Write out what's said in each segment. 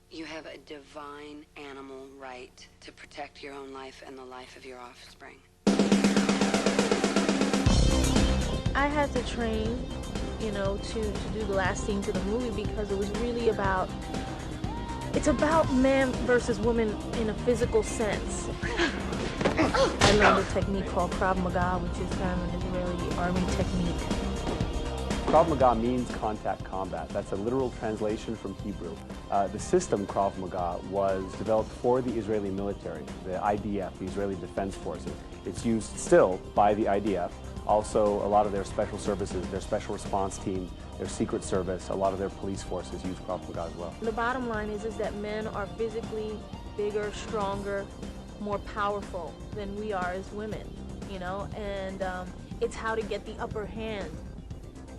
You have a divine animal right to protect your own life and the life of your offspring. I had to train, you know, to do the last scene to the movie because it was really about, it's about man versus woman in a physical sense. I learned a technique called Krav Maga, which is kind of an Israeli army technique. Krav Maga means contact combat. That's a literal translation from Hebrew. The system Krav Maga was developed for the Israeli military, the IDF, the Israeli Defense Forces. It's used still by the IDF. Also, a lot of their special services, their special response teams, their secret service, a lot of their police forces use Krav Maga as well. The bottom line is that men are physically bigger, stronger, more powerful than we are as women, you know, and it's how to get the upper hand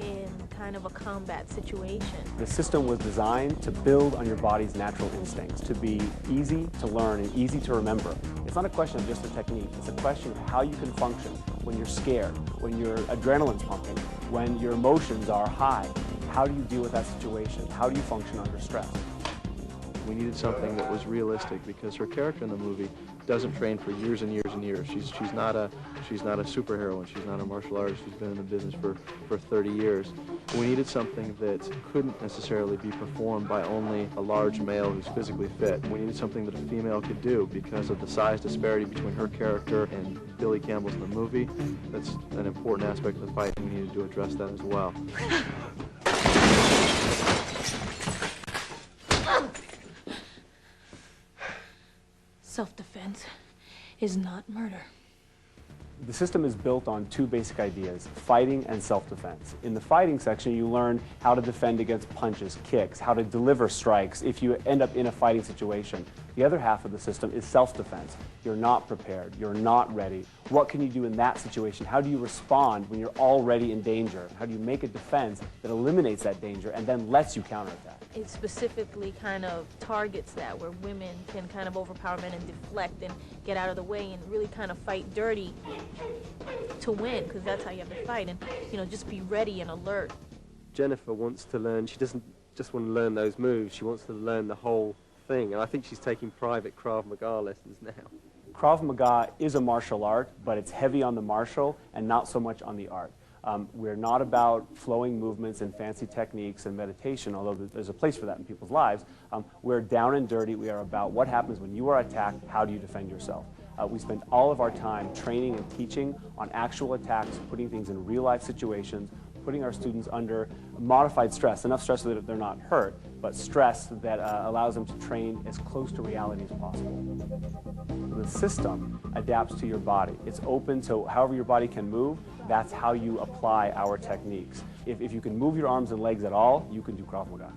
in kind of a combat situation. The system was designed to build on your body's natural instincts, to be easy to learn and easy to remember. It's not a question of just a technique, it's a question of how you can function when you're scared, when your adrenaline's pumping, when your emotions are high. How do you deal with that situation? How do you function under stress? We needed something that was realistic because her character in the movie doesn't train for years and years and years. She's not a superheroine. She's not a martial artist. She's been in the business for 30 years. We needed something that couldn't necessarily be performed by only a large male who's physically fit. We needed something that a female could do because of the size disparity between her character and Billy Campbell's in the movie. That's an important aspect of the fight, and we needed to address that as well. Self-defense is not murder. The system is built on two basic ideas, fighting and self-defense. In the fighting section, you learn how to defend against punches, kicks, how to deliver strikes if you end up in a fighting situation. The other half of the system is self-defense. You're not prepared, you're not ready. What can you do in that situation? How do you respond when you're already in danger? How do you make a defense that eliminates that danger and then lets you counterattack? It specifically kind of targets that, where women can kind of overpower men and deflect and get out of the way and really kind of fight dirty to win, because that's how you have to fight, and, you know, just be ready and alert. Jennifer wants to learn, she doesn't just want to learn those moves, she wants to learn the whole thing, and I think she's taking private Krav Maga lessons now. Krav Maga is a martial art, but it's heavy on the martial and not so much on the art. We're not about flowing movements and fancy techniques and meditation, although there's a place for that in people's lives. We're down and dirty. We are about what happens when you are attacked, how do you defend yourself. We spend all of our time training and teaching on actual attacks, putting things in real-life situations, putting our students under modified stress, enough stress so that they're not hurt, but stress that allows them to train as close to reality as possible. The system adapts to your body. It's open to however your body can move. That's how you apply our techniques. If you can move your arms and legs at all, you can do Krav Maga.